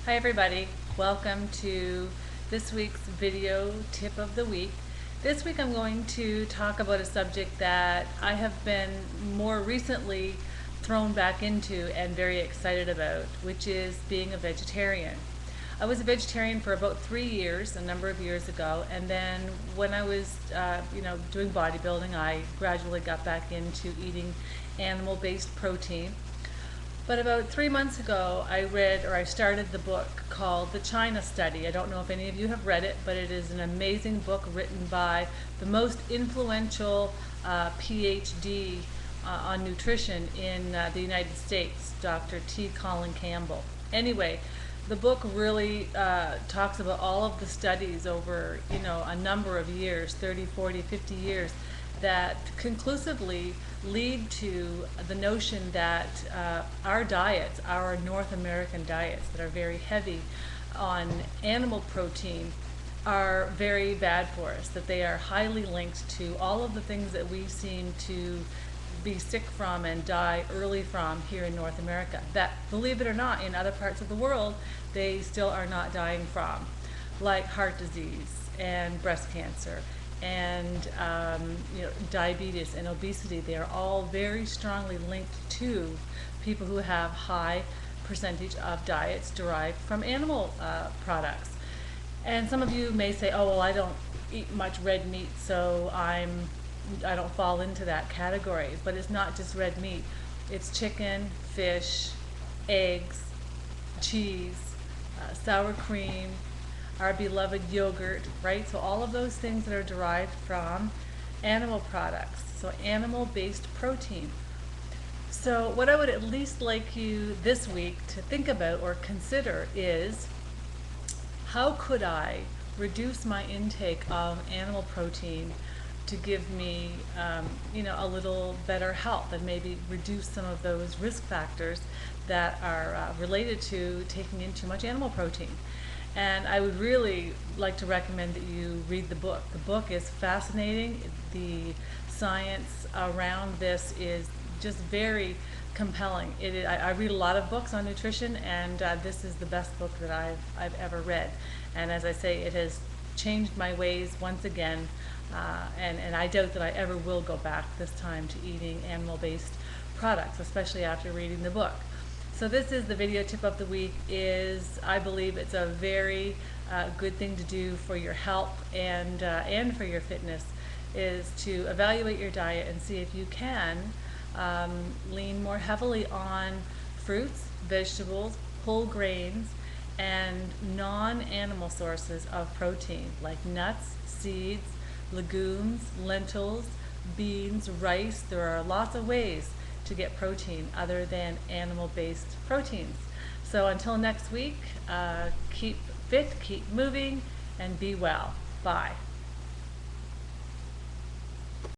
Hi everybody, welcome to this week's video tip of the week. This week I'm going to talk about a subject that I have been more recently thrown back into and very excited about, which is being a vegetarian. I was a vegetarian for about 3 years, a number of years ago, and then when I was doing bodybuilding, I gradually got back into eating animal-based protein. But about 3 months ago, I started the book called The China Study. I don't know if any of you have read it, but it is an amazing book written by the most influential PhD on nutrition in the United States, Dr. T. Colin Campbell. Anyway, the book really talks about all of the studies over, a number of years, 30, 40, 50 years, that conclusively lead to the notion that our diets, our North American diets that are very heavy on animal protein, are very bad for us, that they are highly linked to all of the things that we seem to be sick from and die early from here in North America, that, believe it or not, in other parts of the world they still are not dying from, like heart disease and breast cancer and diabetes and obesity. They are all very strongly linked to people who have high percentage of diets derived from animal products. And some of you may say, oh, well, I don't eat much red meat, so I don't fall into that category. But it's not just red meat. It's chicken, fish, eggs, cheese, sour cream, our beloved yogurt, right? So all of those things that are derived from animal products, so animal-based protein. So what I would at least like you this week to think about or consider is, how could I reduce my intake of animal protein to give me a little better health, and maybe reduce some of those risk factors that are related to taking in too much animal protein. And I would really like to recommend that you read the book. The book is fascinating. The science around this is just very compelling. I read a lot of books on nutrition, and this is the best book that I've ever read. And as I say, it has changed my ways once again, and I doubt that I ever will go back this time to eating animal-based products, especially after reading the book. So this is the video tip of the week. I believe it's a very good thing to do for your health and for your fitness, is to evaluate your diet and see if you can lean more heavily on fruits, vegetables, whole grains, and non-animal sources of protein like nuts, seeds, legumes, lentils, beans, rice. There are lots of ways to get protein other than animal-based proteins. So until next week, keep fit, keep moving, and be well. Bye.